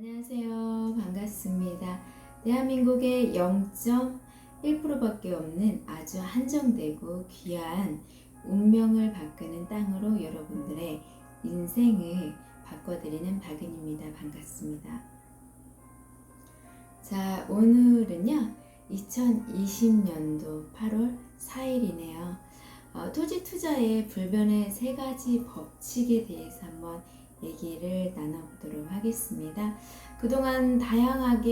안녕하세요. 반갑습니다. 대한민국의 0.1%밖에 없는 아주 한정되고 귀한 운명을 바꾸는 땅으로 여러분들의 인생을 바꿔드리는 박은입니다. 반갑습니다. 자, 오늘은요 2020년도 8월 4일이네요. 토지 투자의 불변의 3가지 법칙에 대해서 한번 얘기를 나눠보도록 하겠습니다. 그동안 다양한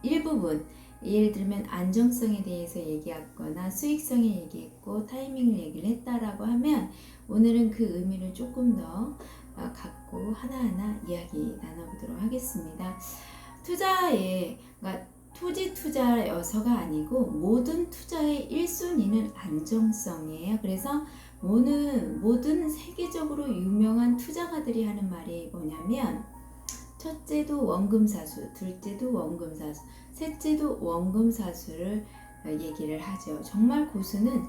일부분, 예를 들면 안정성에 대해서 얘기했거나 수익성에 얘기했고 타이밍을 얘기를 했다라고 하면 오늘은 그 의미를 조금 더 갖고 하나하나 이야기 나눠보도록 하겠습니다. 그러니까 토지 투자여서가 아니고 모든 투자의 1순위는 안정성이에요. 그래서 모든 세계적으로 유명한 투자가들이 하는 말이 뭐냐면 첫째도 원금사수, 둘째도 원금사수, 셋째도 원금사수를 얘기를 하죠. 정말 고수는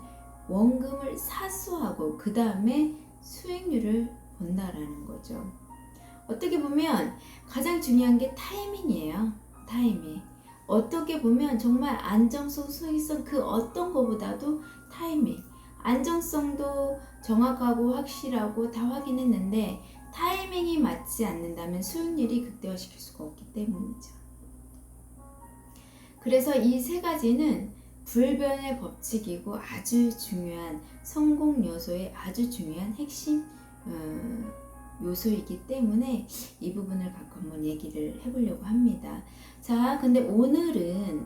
원금을 사수하고 그 다음에 수익률을 본다라는 거죠. 어떻게 보면 가장 중요한 게 타이밍이에요. 타이밍. 어떻게 보면 정말 안정성, 수익성 그 어떤 것보다도 타이밍. 안정성도 정확하고 확실하고 다 확인했는데 타이밍이 맞지 않는다면 수익률이 극대화시킬 수가 없기 때문이죠. 그래서 이 3가지는 불변의 법칙이고 아주 중요한 성공 요소의 아주 중요한 핵심 요소이기 때문에 이 부분을 갖고 한번 얘기를 해보려고 합니다. 자, 근데 오늘은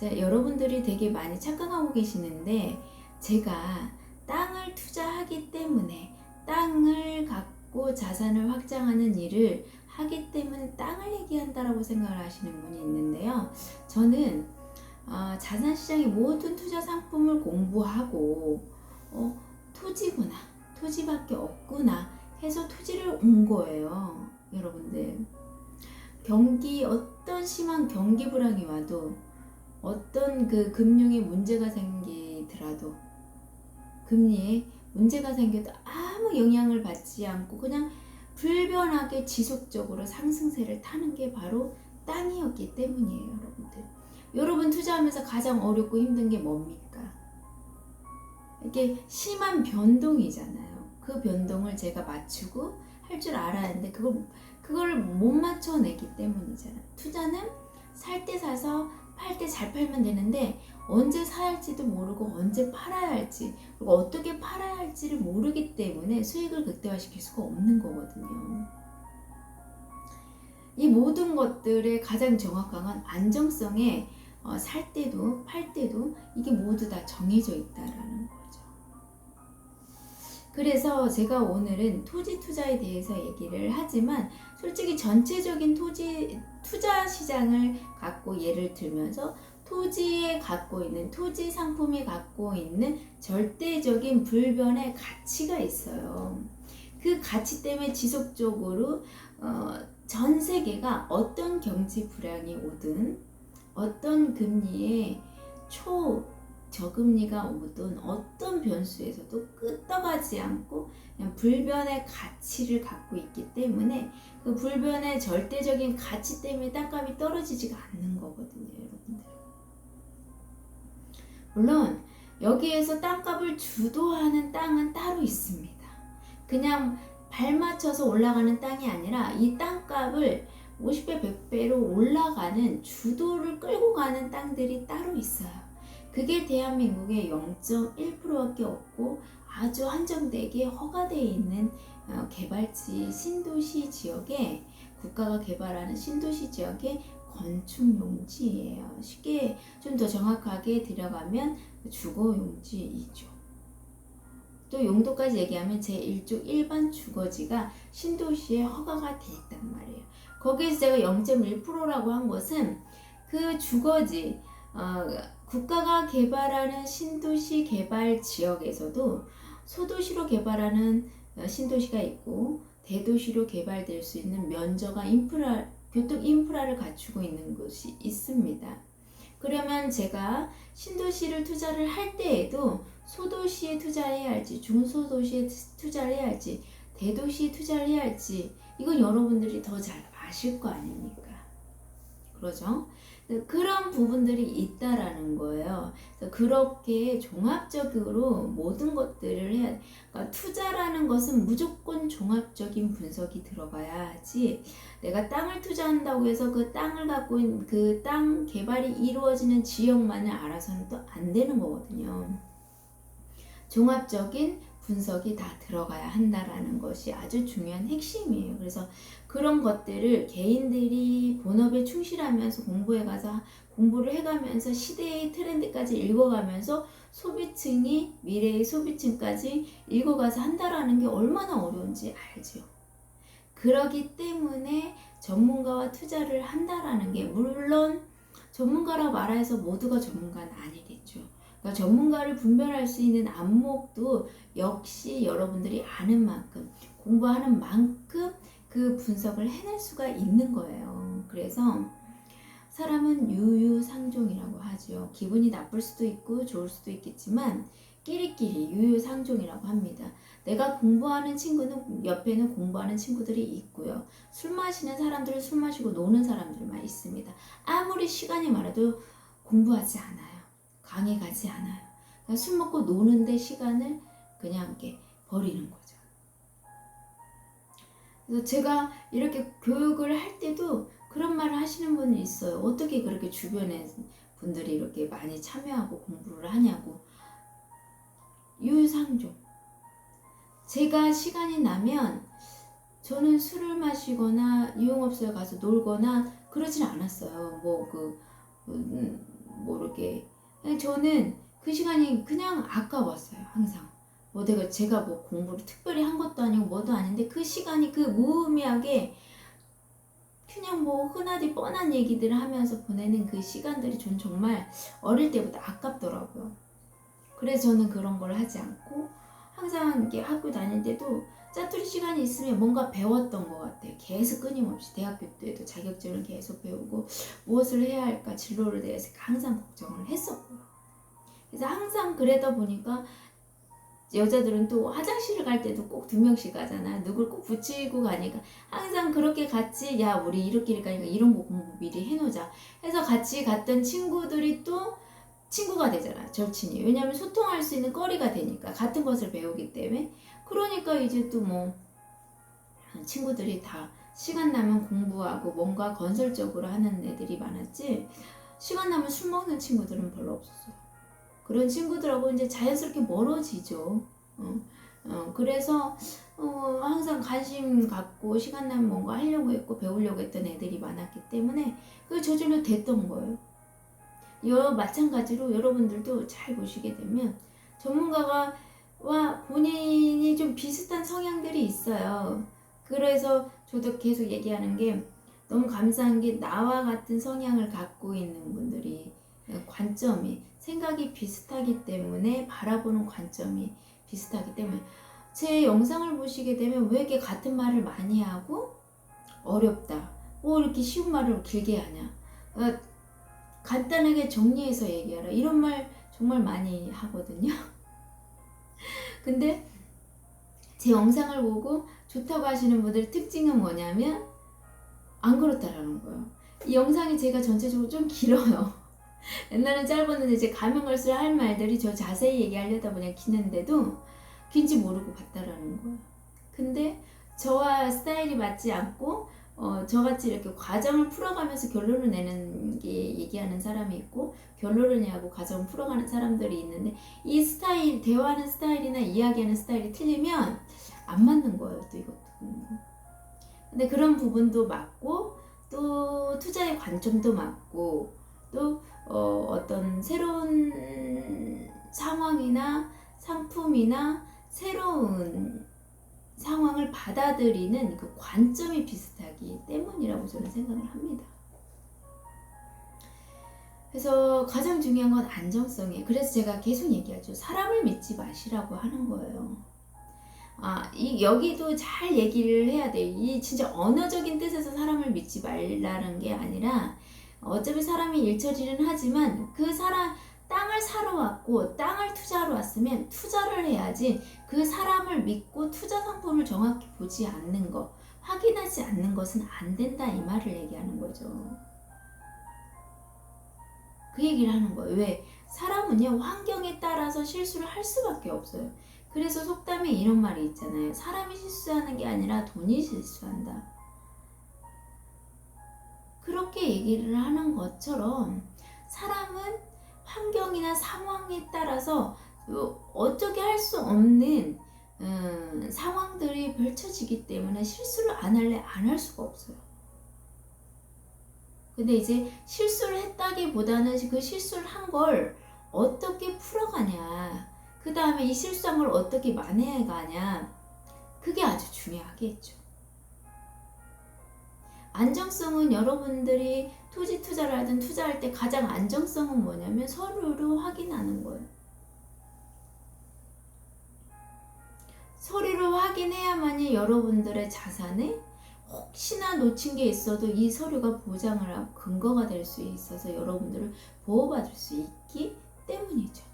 여러분들이 되게 많이 착각하고 계시는데 제가 땅을 투자하기 때문에 땅을 갖고 자산을 확장하는 일을 하기 때문에 땅을 얘기한다라고 생각을 하시는 분이 있는데요. 저는 자산시장의 모든 투자 상품을 공부하고 토지구나, 토지밖에 없구나 해서 토지를 온 거예요. 여러분들 어떤 심한 경기 불황이 와도 어떤 그 금융에 문제가 생기더라도 금리에 문제가 생겨도 아무 영향을 받지 않고 그냥 불변하게 지속적으로 상승세를 타는 게 바로 땅이었기 때문이에요. 여러분들, 여러분 투자하면서 가장 어렵고 힘든 게 뭡니까? 이게 심한 변동이잖아요. 그 변동을 제가 맞추고 할 줄 알았는데 그걸 못 맞춰내기 때문이잖아요. 투자는 살 때 사서 팔 때 잘 팔면 되는데 언제 사야 할지도 모르고 언제 팔아야 할지 그리고 어떻게 팔아야 할지를 모르기 때문에 수익을 극대화시킬 수가 없는 거거든요. 이 모든 것들의 가장 정확한 건 안정성에 살 때도 팔 때도 이게 모두 다 정해져 있다라는 거죠. 그래서 제가 오늘은 토지 투자에 대해서 얘기를 하지만 솔직히 전체적인 투자 시장을 갖고 예를 들면서 토지 상품이 갖고 있는 절대적인 불변의 가치가 있어요. 그 가치 때문에 지속적으로 전 세계가 어떤 경제 불황이 오든 어떤 금리의 저금리가 오든 어떤 변수에서도 끄떡하지 않고 그냥 불변의 가치를 갖고 있기 때문에 그 불변의 절대적인 가치 때문에 땅값이 떨어지지가 않는 거거든요, 여러분들. 물론 여기에서 땅값을 주도하는 땅은 따로 있습니다. 그냥 발 맞춰서 올라가는 땅이 아니라 이 땅값을 50배, 100배로 올라가는 주도를 끌고 가는 땅들이 따로 있어요. 그게 대한민국의 0.1%밖에 없고 아주 한정되게 허가되어 있는 개발지 신도시 지역에 국가가 개발하는 신도시 지역의 건축용지예요. 쉽게 좀 더 정확하게 들어가면 주거용지이죠. 또 용도까지 얘기하면 제1조 일반 주거지가 신도시에 허가가 돼 있단 말이에요. 거기에서 제가 0.1%라고 한 것은 그 주거지 국가가 개발하는 신도시 개발 지역에서도 소도시로 개발하는 신도시가 있고 대도시로 개발될 수 있는 면적과 교통 인프라를 갖추고 있는 곳이 있습니다. 그러면 제가 신도시를 투자를 할 때에도 소도시에 투자해야 할지 중소도시에 투자를 해야 할지 대도시에 투자를 해야 할지 이건 여러분들이 더 잘 아실 거 아닙니까? 그러죠? 그런 부분들이 있다라는 거예요. 그래서 그렇게 종합적으로 모든 것들을 해야 돼. 그러니까 투자라는 것은 무조건 종합적인 분석이 들어가야 하지, 내가 땅을 투자한다고 해서 그 땅을 갖고 있는 그 땅 개발이 이루어지는 지역만을 알아서는 또 안 되는 거거든요. 종합적인 분석이 다 들어가야 한다라는 것이 아주 중요한 핵심이에요. 그래서 그런 것들을 개인들이 본업에 충실하면서 공부를 해가면서 시대의 트렌드까지 읽어가면서 소비층이 미래의 소비층까지 읽어가서 한다라는 게 얼마나 어려운지 알죠. 그러기 때문에 전문가와 투자를 한다라는 게, 물론 전문가라고 말해서 모두가 전문가는 아니겠죠. 그러니까 전문가를 분별할 수 있는 안목도 역시 여러분들이 아는 만큼, 공부하는 만큼 그 분석을 해낼 수가 있는 거예요. 그래서 사람은 유유상종이라고 하죠. 기분이 나쁠 수도 있고 좋을 수도 있겠지만 끼리끼리 유유상종이라고 합니다. 내가 공부하는 친구는 옆에는 공부하는 친구들이 있고요. 술 마시는 사람들은 술 마시고 노는 사람들만 있습니다. 아무리 시간이 많아도 공부하지 않아요. 강의 가지 않아요. 그러니까 술 먹고 노는데 시간을 그냥 이렇게 버리는 거죠. 그래서 제가 이렇게 교육을 할 때도 그런 말을 하시는 분이 있어요. 어떻게 그렇게 주변에 분들이 이렇게 많이 참여하고 공부를 하냐고. 유상종. 제가 시간이 나면 저는 술을 마시거나 유흥업소에 가서 놀거나 그러진 않았어요. 이렇게. 저는 그 시간이 그냥 아까웠어요. 항상. 제가 공부를 특별히 한 것도 아니고 뭐도 아닌데 그 시간이 그 무의미하게 그냥 흔하디 뻔한 얘기들을 하면서 보내는 그 시간들이 전 정말 어릴 때보다 아깝더라고요. 그래서 저는 그런 걸 하지 않고 항상 이렇게 학교 다닐 때도 짜투리 시간이 있으면 뭔가 배웠던 것 같아요. 계속 끊임없이 대학교 때도 자격증을 계속 배우고 무엇을 해야 할까 진로를 대해서 항상 걱정을 했었고요. 그래서 항상 그러다 보니까 여자들은 또 화장실을 갈 때도 꼭 2명씩 가잖아. 누굴 꼭 붙이고 가니까 항상 그렇게 같이 야 우리 이렇게 가니까 이런 거 공부 미리 해놓자 해서 같이 갔던 친구들이 또 친구가 되잖아. 절친이. 왜냐하면 소통할 수 있는 거리가 되니까 같은 것을 배우기 때문에. 그러니까 이제 또 친구들이 다 시간 나면 공부하고 뭔가 건설적으로 하는 애들이 많았지, 시간 나면 술 먹는 친구들은 별로 없었어요. 그런 친구들하고 이제 자연스럽게 멀어지죠. 그래서 항상 관심 갖고 시간 나면 뭔가 하려고 했고 배우려고 했던 애들이 많았기 때문에 그게 저절로 됐던 거예요. 마찬가지로 여러분들도 잘 보시게 되면 전문가와 본인이 좀 비슷한 성향들이 있어요. 그래서 저도 계속 얘기하는 게 너무 감사한 게 나와 같은 성향을 갖고 있는 분들이 관점이 생각이 비슷하기 때문에 바라보는 관점이 비슷하기 때문에 제 영상을 보시게 되면 왜 이렇게 같은 말을 많이 하고 어렵다 이렇게 쉬운 말을 길게 하냐, 간단하게 정리해서 얘기하라 이런 말 정말 많이 하거든요. 근데 제 영상을 보고 좋다고 하시는 분들의 특징은 뭐냐면 안 그렇다라는 거예요. 이 영상이 제가 전체적으로 좀 길어요. 옛날엔 짧았는데 이제 가면 갈수록 할 말들이 저 자세히 얘기하려다 보니 기는데도 긴지 모르고 봤다라는 거예요. 근데 저와 스타일이 맞지 않고 저같이 이렇게 과정을 풀어가면서 결론을 내는 게 얘기하는 사람이 있고 결론을 내고 과정을 풀어가는 사람들이 있는데 이 스타일, 대화하는 스타일이나 이야기하는 스타일이 틀리면 안 맞는 거예요. 또 이것도. 근데 그런 부분도 맞고 또 투자의 관점도 맞고 또 어떤 새로운 상황이나 상품이나 새로운 상황을 받아들이는 그 관점이 비슷하기 때문이라고 저는 생각을 합니다. 그래서 가장 중요한 건 안정성이에요. 그래서 제가 계속 얘기하죠. 사람을 믿지 마시라고 하는 거예요. 여기도 잘 얘기를 해야 돼. 이 진짜 언어적인 뜻에서 사람을 믿지 말라는 게 아니라 어차피 사람이 일처리는 하지만 그 사람 땅을 사러 왔고 땅을 투자하러 왔으면 투자를 해야지 그 사람을 믿고 투자 상품을 정확히 보지 않는 거, 확인하지 않는 것은 안 된다 이 말을 얘기하는 거죠. 그 얘기를 하는 거예요. 왜? 사람은요 환경에 따라서 실수를 할 수밖에 없어요. 그래서 속담에 이런 말이 있잖아요. 사람이 실수하는 게 아니라 돈이 실수한다. 그렇게 얘기를 하는 것처럼 사람은 환경이나 상황에 따라서 어떻게 할 수 없는 상황들이 펼쳐지기 때문에 실수를 안 할래 안 할 수가 없어요. 근데 이제 실수를 했다기보다는 그 실수를 한 걸 어떻게 풀어가냐, 그 다음에 이 실수한 걸 어떻게 만회해가냐, 그게 아주 중요하겠죠. 안정성은 여러분들이 토지 투자를 하든 투자할 때 가장 안정성은 뭐냐면 서류로 확인하는 거예요. 서류로 확인해야만이 여러분들의 자산에 혹시나 놓친 게 있어도 이 서류가 보장을 하고 근거가 될 수 있어서 여러분들을 보호받을 수 있기 때문이죠.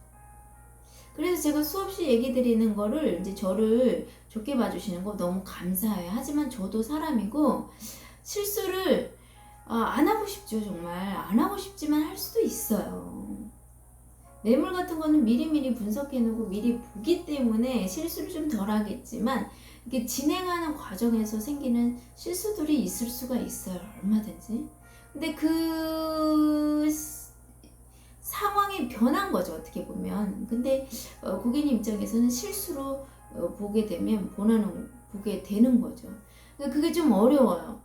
그래서 제가 수없이 얘기 드리는 거를 이제 저를 좋게 봐주시는 거 너무 감사해요. 하지만 저도 사람이고 실수를 안 하고 싶죠. 정말 안 하고 싶지만 할 수도 있어요. 매물 같은 거는 미리미리 분석해 놓고 미리 보기 때문에 실수를 좀 덜 하겠지만 이게 진행하는 과정에서 생기는 실수들이 있을 수가 있어요. 얼마든지. 근데 그 상황이 변한 거죠. 어떻게 보면. 근데 고객님 입장에서는 실수로 보게 되면 보게 되는 거죠. 그게 좀 어려워요.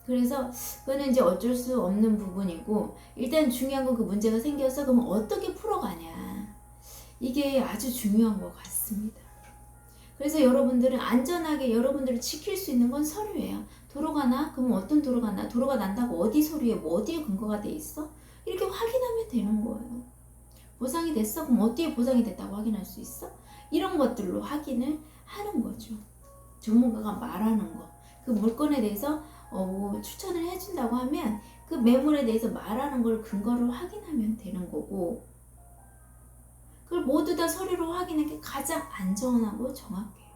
그래서 그거는 이제 어쩔 수 없는 부분이고, 일단 중요한 건 그 문제가 생겨서 그럼 어떻게 풀어가냐, 이게 아주 중요한 것 같습니다. 그래서 여러분들은 안전하게 여러분들을 지킬 수 있는 건 서류예요. 도로가 나? 그럼 어떤 도로가 나? 도로가 난다고 어디 서류에 뭐 어디에 근거가 돼 있어? 이렇게 확인하면 되는 거예요. 보상이 됐어? 그럼 어디에 보상이 됐다고 확인할 수 있어? 이런 것들로 확인을 하는 거죠. 전문가가 말하는 거. 그 물건에 대해서 뭐 추천을 해준다고 하면 그 매물에 대해서 말하는 걸 근거로 확인하면 되는 거고, 그걸 모두 다 서류로 확인하는 게 가장 안전하고 정확해요.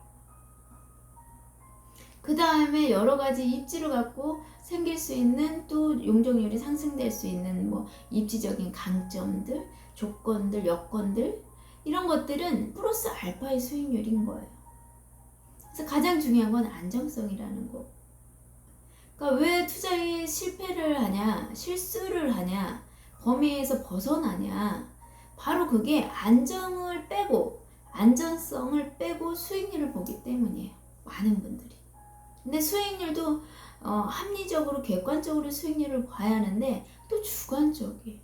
그 다음에 여러 가지 입지를 갖고 생길 수 있는, 또 용적률이 상승될 수 있는 뭐 입지적인 강점들, 조건들, 여건들, 이런 것들은 플러스 알파의 수익률인 거예요. 그래서 가장 중요한 건 안정성이라는 거. 그러니까 왜 투자에 실패를 하냐, 실수를 하냐, 범위에서 벗어나냐, 바로 그게 안정성을 빼고 수익률을 보기 때문이에요. 많은 분들이. 근데 수익률도 합리적으로 객관적으로 수익률을 봐야 하는데 또 주관적이에요.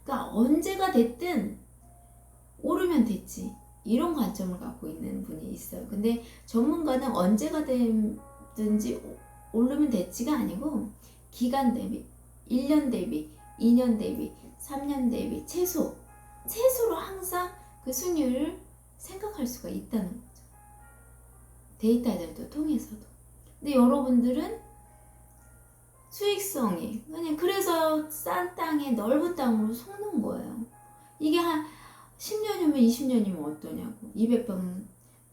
그러니까 언제가 됐든 오르면 됐지, 이런 관점을 갖고 있는 분이 있어요. 근데 전문가는 언제가 됐든지 오르면 됐지가 아니고 기간 대비, 1년 대비, 2년 대비, 3년 대비 최소로 항상 그 수익률을 생각할 수가 있다는 거죠. 데이터들도 통해서도. 근데 여러분들은 수익성이 그냥 그래서 싼 땅에 넓은 땅으로 속는 거예요. 이게 한 10년이면 20년이면 어떠냐고. 200평,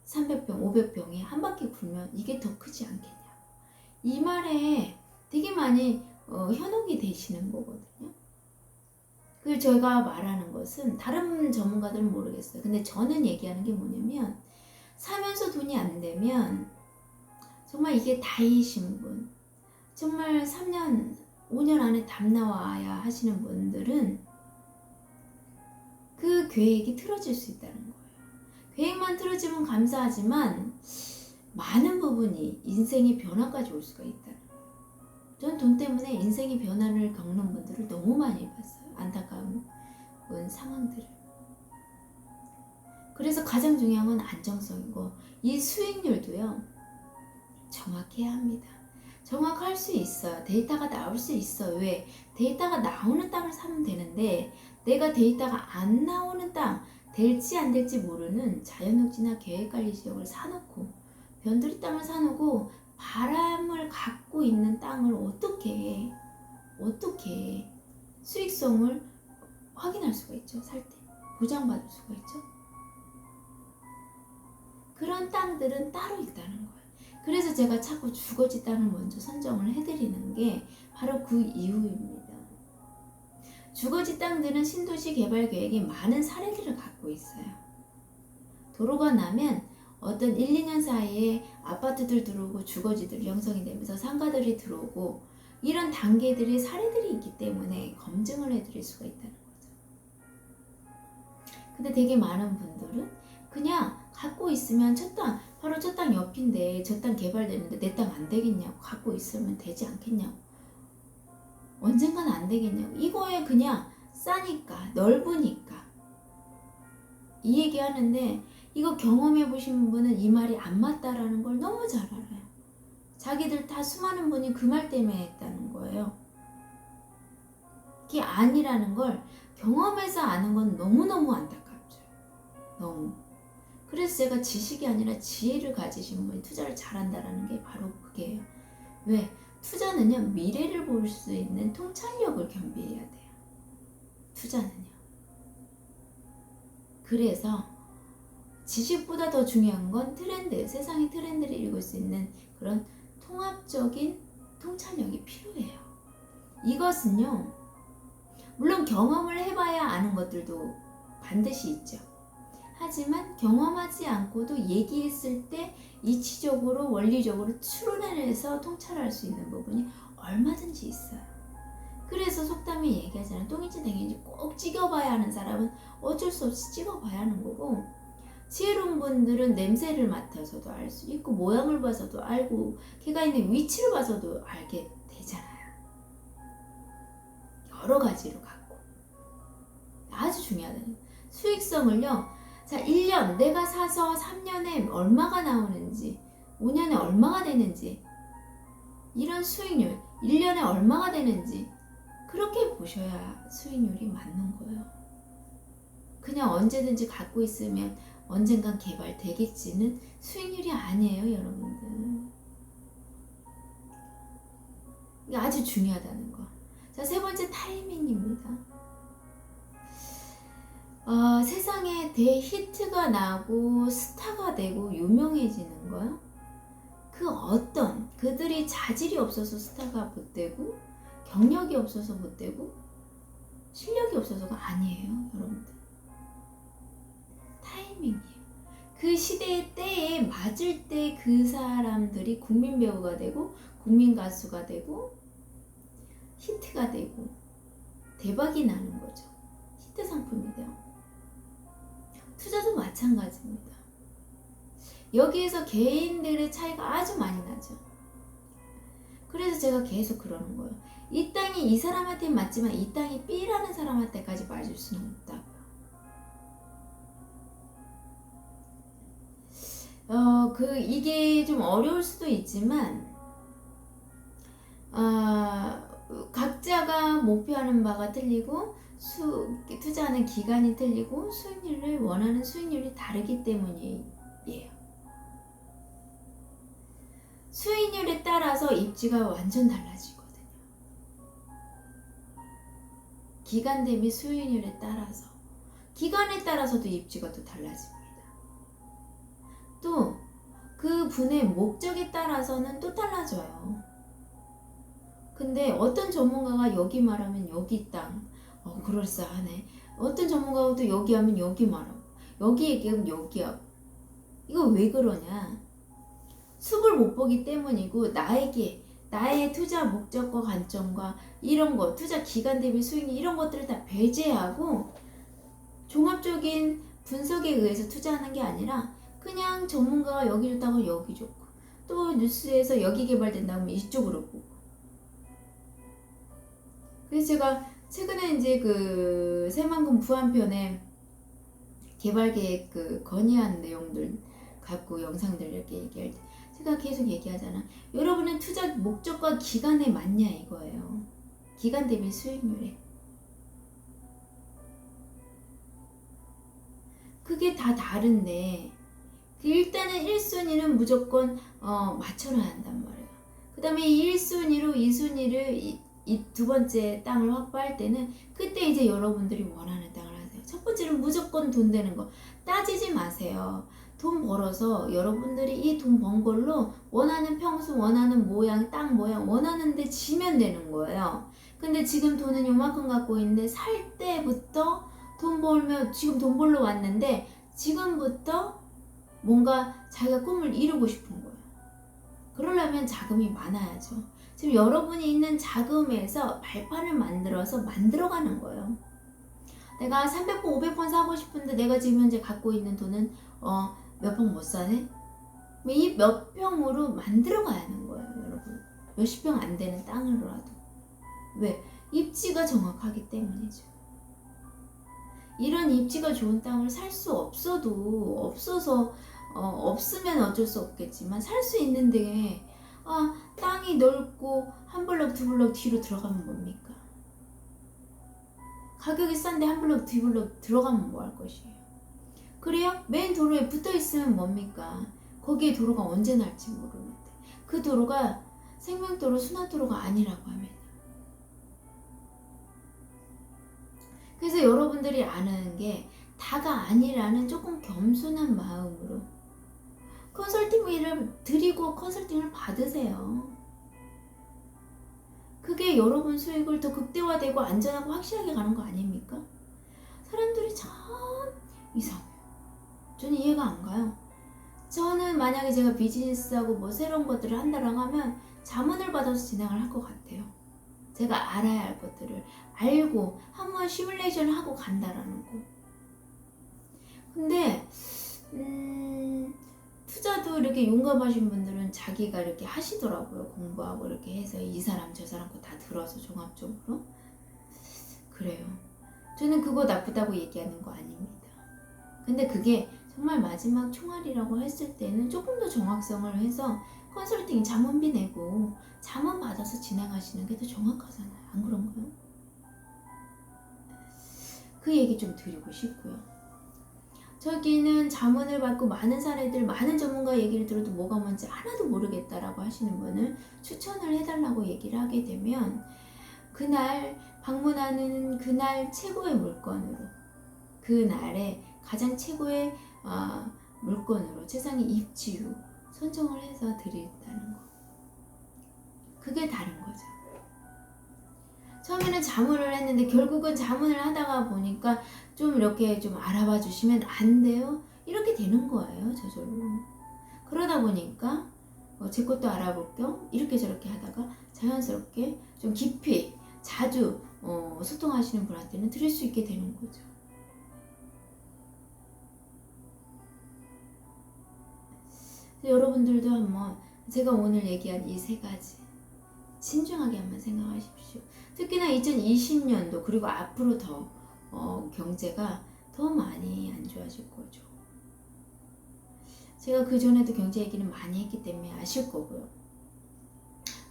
300평, 500평이 한 바퀴 굴면 이게 더 크지 않겠냐고. 이 말에 되게 많이 현혹이 되시는 거거든요. 그리고 제가 말하는 것은 다른 전문가들은 모르겠어요. 근데 저는 얘기하는 게 뭐냐면, 사면서 돈이 안 되면 정말 이게 다이신 분, 정말 3년, 5년 안에 답 나와야 하시는 분들은 그 계획이 틀어질 수 있다는 거예요. 계획만 틀어지면 감사하지만 많은 부분이 인생의 변화까지 올 수가 있다는 거예요. 전 돈 때문에 인생의 변화를 겪는 분들을 너무 많이 봤어요. 안타까운 상황들을. 그래서 가장 중요한 건 안정성이고, 이 수익률도요 정확해야 합니다. 정확할 수 있어요. 데이터가 나올 수 있어요. 왜? 데이터가 나오는 땅을 사면 되는데, 내가 데이터가 안 나오는 땅, 될지 안 될지 모르는 자연녹지나 계획관리지역을 사놓고, 변두리 땅을 사놓고 바람을 갖고 있는 땅을 어떻게 수익성을 확인할 수가 있죠. 살 때 보장받을 수가 있죠. 그런 땅들은 따로 있다는 거예요. 그래서 제가 자꾸 주거지 땅을 먼저 선정을 해드리는 게 바로 그 이유입니다. 주거지 땅들은 신도시 개발 계획이 많은 사례들을 갖고 있어요. 도로가 나면 어떤 1, 2년 사이에 아파트들 들어오고 주거지들이 형성이 되면서 상가들이 들어오고 이런 단계들의 사례들이 있기 때문에 검증을 해드릴 수가 있다는 거죠. 근데 되게 많은 분들은 그냥 갖고 있으면 저 땅, 바로 저 땅 옆인데 저 땅 개발되는데 내 땅 안 되겠냐고, 갖고 있으면 되지 않겠냐고, 언젠간 안 되겠냐고, 이거에 그냥 싸니까, 넓으니까 이 얘기 하는데, 이거 경험해 보신 분은 이 말이 안 맞다라는 걸 너무 잘 알아요. 자기들 다 수많은 분이 그 말 때문에 했다는 거예요. 그게 아니라는 걸 경험해서 아는 건 너무너무 안타깝죠. 너무. 그래서 제가 지식이 아니라 지혜를 가지신 분이 투자를 잘한다라는 게 바로 그게요. 왜? 투자는요, 미래를 볼 수 있는 통찰력을 겸비해야 돼요. 투자는요. 그래서 지식보다 더 중요한 건 트렌드, 세상의 트렌드를 읽을 수 있는 그런 통합적인 통찰력이 필요해요. 이것은요, 물론 경험을 해봐야 아는 것들도 반드시 있죠. 하지만 경험하지 않고도 얘기했을 때 이치적으로 원리적으로 추론해내서 통찰할 수 있는 부분이 얼마든지 있어요. 그래서 속담이 얘기하잖아요. 똥인지 댕인지 꼭 찍어봐야 하는 사람은 어쩔 수 없이 찍어봐야 하는 거고, 지혜로운 분들은 냄새를 맡아서도 알 수 있고 모양을 봐서도 알고 걔가 있는 위치를 봐서도 알게 되잖아요. 여러 가지로 갖고 아주 중요하다는 수익성을요. 자, 1년 내가 사서 3년에 얼마가 나오는지, 5년에 얼마가 되는지, 이런 수익률 1년에 얼마가 되는지 그렇게 보셔야 수익률이 맞는 거예요. 그냥 언제든지 갖고 있으면 언젠간 개발되겠지는 수익률이 아니에요, 여러분들. 이게 아주 중요하다는 거. 자, 세 번째 타이밍입니다. 세상에 대히트가 나고 스타가 되고 유명해지는 거요. 그 어떤 그들이 자질이 없어서 스타가 못 되고 경력이 없어서 못 되고 실력이 없어서가 아니에요, 여러분들. 타이밍이에요. 그 시대의 때에 맞을 때 그 사람들이 국민 배우가 되고 국민 가수가 되고 히트가 되고 대박이 나는 거죠. 히트 상품이 돼요. 투자도 마찬가지입니다. 여기에서 개인들의 차이가 아주 많이 나죠. 그래서 제가 계속 그러는 거예요. 이 땅이 이 사람한테 맞지만 이 땅이 B라는 사람한테까지 맞을 수는 없다고요. 이게 좀 어려울 수도 있지만, 각자가 목표하는 바가 틀리고, 투자하는 기간이 틀리고, 수익률을 원하는 수익률이 다르기 때문이에요. 수익률에 따라서 입지가 완전 달라지거든요. 기간 대비 수익률에 따라서, 기간에 따라서도 입지가 또 달라집니다. 또 그 분의 목적에 따라서는 또 달라져요. 근데 어떤 전문가가 여기 말하면 여기 땅, 그럴싸하네. 어떤 전문가가 또 여기 하면 여기 말하고, 여기 얘기하면 여기 하고. 이거 왜 그러냐? 숲을 못 보기 때문이고, 나의 투자 목적과 관점과 이런 거, 투자 기간 대비 수익률 이런 것들을 다 배제하고 종합적인 분석에 의해서 투자하는 게 아니라 그냥 전문가가 여기 좋다고 여기 좋고, 또 뉴스에서 여기 개발된다고 하면 이쪽으로 보고. 그래서 제가 최근에 이제 그 새만금 부안편에 개발 계획 건의한 내용들 갖고 영상들 이렇게 얘기할 때 제가 계속 얘기하잖아. 여러분은 투자 목적과 기간에 맞냐 이거예요. 기간 대비 수익률에. 그게 다 다른데, 일단은 1순위는 무조건 맞춰놔야 한단 말이에요. 그 다음에 1순위로 2순위를 이 두 번째 땅을 확보할 때는 그때 이제 여러분들이 원하는 땅을 하세요. 첫 번째는 무조건 돈 되는 거 따지지 마세요. 돈 벌어서 여러분들이 이 돈 번 걸로 원하는 평수, 원하는 모양, 땅 모양 원하는데 지면 되는 거예요. 근데 지금 돈은 요만큼 갖고 있는데 살 때부터 돈 벌면 지금 돈 벌러 왔는데 지금부터 뭔가 자기가 꿈을 이루고 싶은 거예요. 그러려면 자금이 많아야죠. 지금 여러분이 있는 자금에서 발판을 만들어서 만들어가는 거예요. 내가 300번, 500번 사고 싶은데 내가 지금 현재 갖고 있는 돈은 몇 평 못 사네? 이 몇 평으로 만들어 가야 하는 거예요, 여러분. 몇십 평 안 되는 땅으로라도. 왜? 입지가 정확하기 때문이죠. 이런 입지가 좋은 땅을 살 수 없어서 없으면 어쩔 수 없겠지만 살 수 있는데 땅이 넓고 한 블럭 두 블럭 뒤로 들어가면 뭡니까? 가격이 싼데 한 블럭 두 블럭 들어가면 뭐 할 것이에요? 그래요? 메인 도로에 붙어 있으면 뭡니까? 거기에 도로가 언제 날지 모르는데 그 도로가 생명도로 순환도로가 아니라고 하면 그래서 여러분들이 아는 게 다가 아니라는 조금 겸손한 마음으로 컨설팅 일을 드리고 컨설팅을 받으세요. 그게 여러분 수익을 더 극대화되고 안전하고 확실하게 가는 거 아닙니까? 사람들이 참 이상해요. 저는 이해가 안 가요. 저는 만약에 제가 비즈니스하고 뭐 새로운 것들을 한다라고 하면 자문을 받아서 진행을 할 것 같아요. 제가 알아야 할 것들을 알고 한번 시뮬레이션을 하고 간다라는 거. 근데 투자도 이렇게 용감하신 분들은 자기가 이렇게 하시더라고요. 공부하고 이렇게 해서 이 사람 저 사람 거 다 들어서 종합적으로. 그래요. 저는 그거 나쁘다고 얘기하는 거 아닙니다. 근데 그게 정말 마지막 총알이라고 했을 때는 조금 더 정확성을 해서 컨설팅 자문비 내고 자문 받아서 진행하시는 게 더 정확하잖아요. 안 그런가요? 그 얘기 좀 드리고 싶고요. 저기는 자문을 받고 많은 사례들, 많은 전문가 얘기를 들어도 뭐가 뭔지 하나도 모르겠다라고 하시는 분은 추천을 해달라고 얘기를 하게 되면 그날 방문하는 그날 최고의 물건으로 그날의 가장 최고의 물건으로 최상의 입지로 선정을 해서 드린다는 거. 그게 다른 거죠. 처음에는 자문을 했는데 결국은 자문을 하다가 보니까 좀 이렇게 좀 알아봐 주시면 안 돼요? 이렇게 되는 거예요, 저절로. 그러다 보니까 제 것도 알아볼 겸 이렇게 저렇게 하다가 자연스럽게 좀 깊이 자주 소통하시는 분한테는 드릴 수 있게 되는 거죠. 여러분들도 한번 제가 오늘 얘기한 이 세 가지 신중하게 한번 생각하십시오. 특히나 2020년도 그리고 앞으로 더 경제가 더 많이 안 좋아질 거죠. 제가 그 전에도 경제 얘기는 많이 했기 때문에 아실 거고요.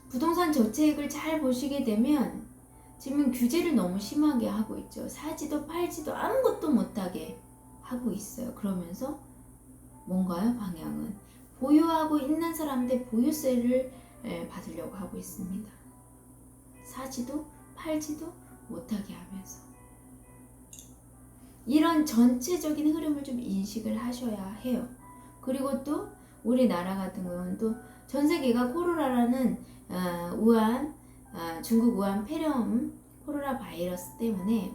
부동산 정책을 잘 보시게 되면 지금 규제를 너무 심하게 하고 있죠. 사지도 팔지도 아무것도 못하게 하고 있어요. 그러면서 뭔가요? 방향은 보유하고 있는 사람들 보유세를 받으려고 하고 있습니다. 사지도 팔지도 못하게 하면서 이런 전체적인 흐름을 좀 인식을 하셔야 해요. 그리고 또 우리나라 같은 경우는 또 전 세계가 코로나라는 우한 중국 우한 폐렴 코로나 바이러스 때문에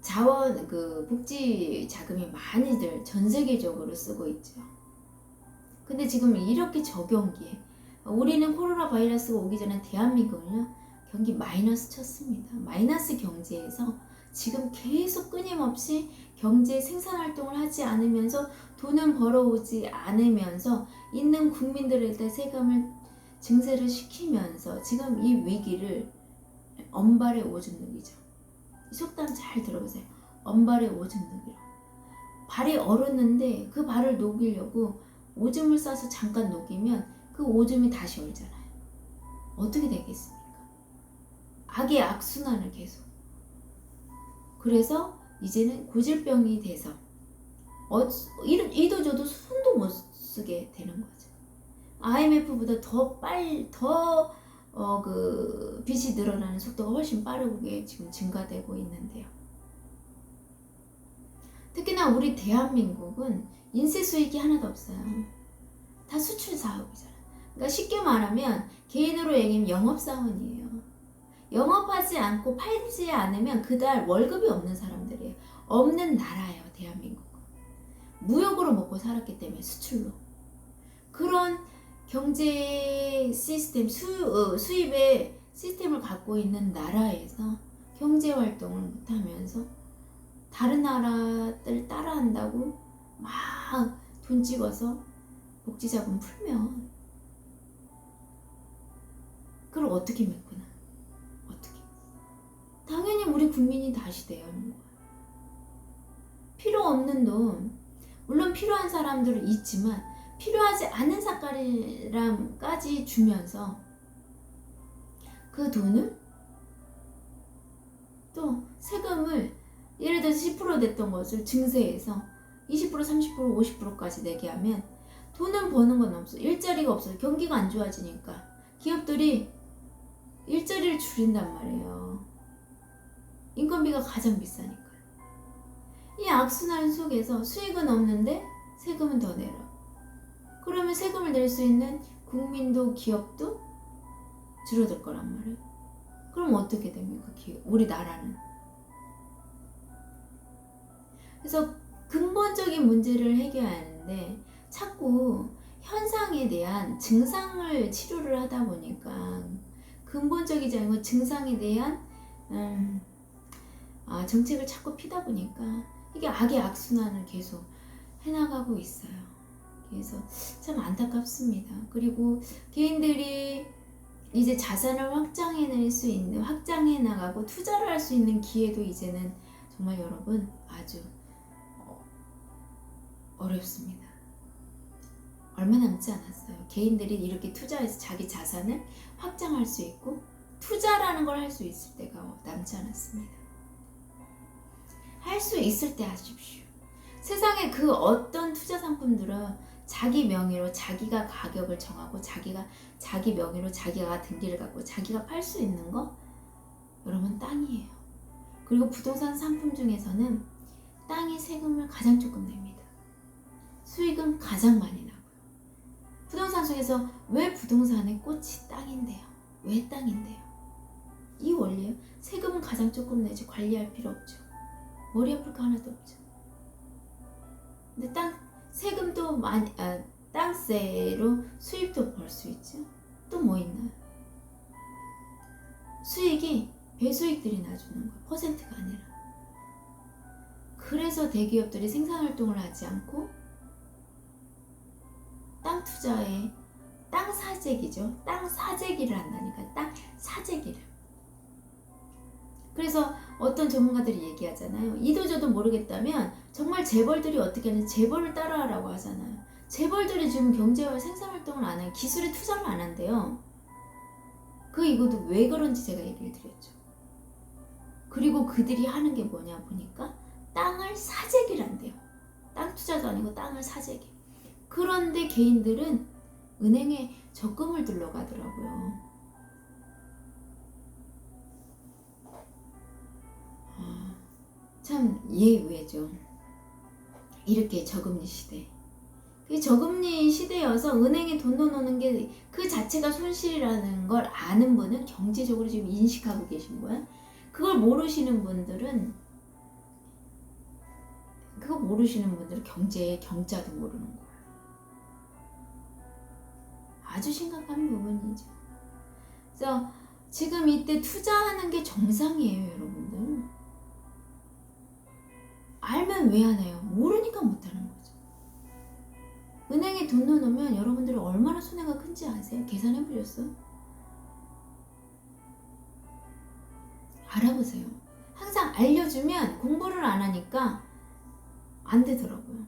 자원 복지 자금이 많이들 전 세계적으로 쓰고 있죠. 근데 지금 이렇게 적용기에 우리는 코로나 바이러스가 오기 전에 대한민국은요 경기 마이너스 쳤습니다. 마이너스 경제에서 지금 계속 끊임없이 경제 생산활동을 하지 않으면서 돈은 벌어오지 않으면서 있는 국민들에게 세금을 증세를 시키면서 지금 이 위기를 엄발에 오줌 누기죠. 속담 잘 들어보세요. 엄발에 오줌 누기로. 발이 얼었는데 그 발을 녹이려고 오줌을 싸서 잠깐 녹이면 그 오줌이 다시 얼잖아요. 어떻게 되겠습니까? 악의 악순환을 계속. 그래서 이제는 고질병이 돼서 이도 저도 손도 못 쓰게 되는 거죠. IMF보다 그 빚이 늘어나는 속도가 훨씬 빠르게 지금 증가되고 있는데요. 특히나 우리 대한민국은 인세 수익이 하나도 없어요. 다 수출 사업이잖아. 그러니까 쉽게 말하면 개인으로 얘기하면 영업사원이에요. 영업하지 않고 팔지 않으면 그달 월급이 없는 사람들이에요. 없는 나라예요, 대한민국은. 무역으로 먹고 살았기 때문에 수출로. 그런 경제 시스템, 수입의 시스템을 갖고 있는 나라에서 경제 활동을 못하면서 다른 나라들 따라한다고 막 돈 찍어서 복지자금 풀면 그걸 어떻게 메꾸나? 어떻게? 당연히 우리 국민이 다시 돼야 하는 거야. 필요 없는 돈, 물론 필요한 사람들은 있지만 필요하지 않은 사람까지 주면서 그 돈을 또 세금을 예를 들어서 10% 냈던 것을 증세해서 20%, 30%, 50%까지 내게 하면 돈은 버는 건 없어. 일자리가 없어요. 경기가 안 좋아지니까 기업들이 일자리를 줄인단 말이에요. 인건비가 가장 비싸니까. 이 악순환 속에서 수익은 없는데 세금은 더 내라. 그러면 세금을 낼 수 있는 국민도 기업도 줄어들 거란 말이에요. 그럼 어떻게 됩니까? 우리나라는. 그래서 근본적인 문제를 해결하는데 자꾸 현상에 대한 증상을 치료를 하다 보니까 근본적이지 않고 증상에 대한 정책을 자꾸 피다 보니까 이게 악의 악순환을 계속 해나가고 있어요. 그래서 참 안타깝습니다. 그리고 개인들이 이제 자산을 확장해낼 수 있는, 확장해 나가고 투자를 할 수 있는 기회도 이제는 정말 여러분 아주 어렵습니다. 얼마 남지 않았어요. 개인들이 이렇게 투자해서 자기 자산을 확장할 수 있고 투자라는 걸 할 수 있을 때가 남지 않았습니다. 할 수 있을 때 하십시오. 세상에 그 어떤 투자 상품들은 자기 명의로 자기가 가격을 정하고 자기 명의로 자기가 등기를 갖고 자기가 팔 수 있는 거 여러분 땅이에요. 그리고 부동산 상품 중에서는 땅이 세금을 가장 조금 냅니다. 수익은 가장 많이 나고요. 부동산 속에서 왜 부동산의 꽃이 땅인데요? 왜 땅인데요? 이 원리예요. 세금은 가장 조금 내지 관리할 필요 없죠. 머리 아플 거 하나도 없죠. 근데 세금도 많이, 땅세로 수입도 벌 수 있죠. 또 뭐 있나요? 수익이 배수익들이 나주는 거예요. 퍼센트가 아니라. 그래서 대기업들이 생산활동을 하지 않고 땅 투자에 땅 사재기죠. 땅 사재기를 한다니까. 땅 사재기를. 그래서 어떤 전문가들이 얘기하잖아요. 이도저도 모르겠다면 정말 재벌들이 어떻게 하는지 재벌을 따라하라고 하잖아요. 재벌들이 지금 경제와 생산활동을 안 해요. 기술에 투자를 안 한대요. 이것도 왜 그런지 제가 얘기를 드렸죠. 그리고 그들이 하는 게 뭐냐 보니까 땅을 사재기를 한대요. 땅 투자도 아니고 땅을 사재기. 그런데 개인들은 은행에 적금을 들러가더라고요. 참 예외죠. 이렇게 저금리 시대. 저금리 시대여서 은행에 돈 넣어놓는 게 그 자체가 손실이라는 걸 아는 분은 경제적으로 지금 인식하고 계신 거야. 그걸 모르시는 분들은 경제의 경자도 모르는 거야. 아주 심각한 부분이죠. 그래서 지금 이때 투자하는 게 정상이에요, 여러분들. 알면 왜 안 해요? 모르니까 못하는 거죠. 은행에 돈 넣어놓으면 여러분들이 얼마나 손해가 큰지 아세요? 계산해 보셨어요? 알아보세요. 항상 알려주면 공부를 안 하니까 안 되더라고요.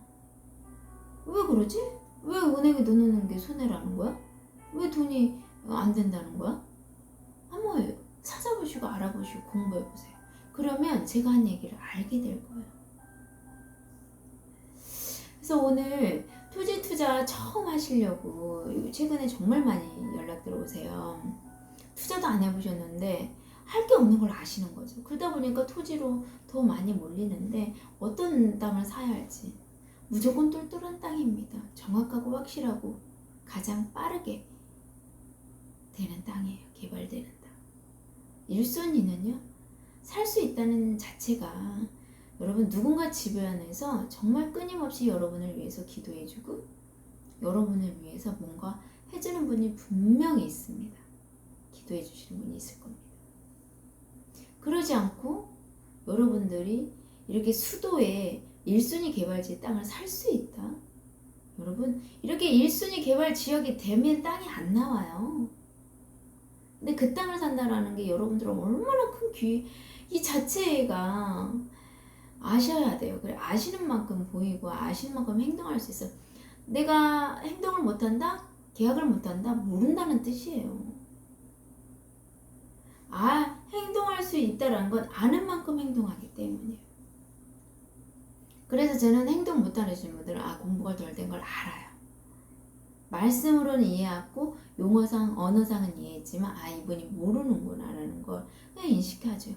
왜 그러지? 왜 은행에 넣어놓는 게 손해라는 거야? 왜 돈이 안 된다는 거야? 한번 찾아보시고 알아보시고 공부해보세요. 그러면 제가 한 얘기를 알게 될 거예요. 그래서 오늘 토지 투자 처음 하시려고 최근에 정말 많이 연락 들어오세요. 투자도 안 해보셨는데 할 게 없는 걸 아시는 거죠. 그러다 보니까 토지로 더 많이 몰리는데 어떤 땅을 사야 할지 무조건 똘똘한 땅입니다. 정확하고 확실하고 가장 빠르게 되는 땅이에요. 개발되는 땅. 1순위는요. 살 수 있다는 자체가 여러분 누군가 주변에서 정말 끊임없이 여러분을 위해서 기도해주고 여러분을 위해서 뭔가 해주는 분이 분명히 있습니다. 기도해 주시는 분이 있을 겁니다. 그러지 않고 여러분들이 이렇게 수도에 1순위 개발지의 땅을 살 수 있다. 여러분 이렇게 1순위 개발 지역이 되면 땅이 안 나와요. 근데 그 땅을 산다라는 게 여러분들은 얼마나 큰 이 자체가 아셔야 돼요. 그래 아시는 만큼 보이고 아시는 만큼 행동할 수 있어. 내가 행동을 못한다? 계약을 못한다? 모른다는 뜻이에요. 행동할 수 있다는 건 아는 만큼 행동하기 때문이에요. 그래서 저는 행동 못하시는 분들은 공부가 덜 된 걸 알아요. 말씀으로는 이해하고 용어상, 언어상은 이해했지만 이분이 모르는구나라는 걸 그냥 인식하죠.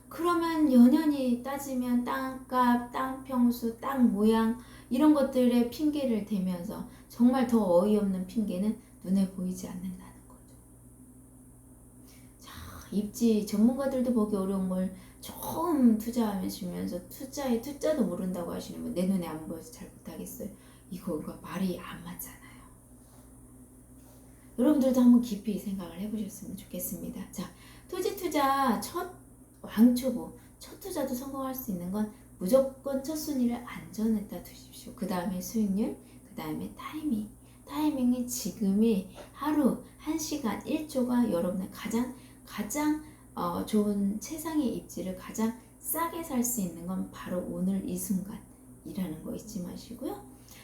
그러면 연연히 따지면 땅값, 땅평수, 땅 모양 이런 것들에 핑계를 대면서 정말 더 어이없는 핑계는 눈에 보이지 않는다는 거죠. 자, 입지 전문가들도 보기 어려운 걸 처음 투자하시면서 투자도 모른다고 하시는 분 내 눈에 안 보여서 잘 못하겠어요. 이거 말이 안 맞잖아요. 여러분들도 한번 깊이 생각을 해보셨으면 좋겠습니다. 자, 토지 투자 첫 왕초보, 첫 투자도 성공할 수 있는 건 무조건 첫 순위를 안전에다 두십시오. 그 다음에 수익률, 그 다음에 타이밍. 타이밍이 지금이 하루, 1시간, 1초가 여러분의 가장 좋은 최상의 입지를 가장 싸게 살 수 있는 건 바로 오늘 이 순간이라는 거 잊지 마시고요.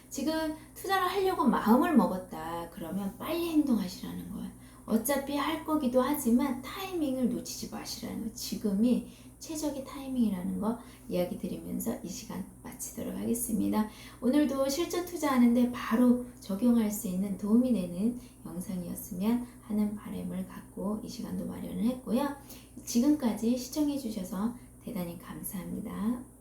지금 투자를 하려고 마음을 먹었다 그러면 빨리 행동하시라는 거예요. 어차피 할 거기도 하지만 타이밍을 놓치지 마시라는 거예요. 지금이 최적의 타이밍이라는 거 이야기 드리면서 이 시간 마치도록 하겠습니다. 오늘도 실전 투자하는데 바로 적용할 수 있는 도움이 되는 영상이었으면 하는 바람을 갖고 이 시간도 마련을 했고요. 지금까지 시청해 주셔서 대단히 감사합니다.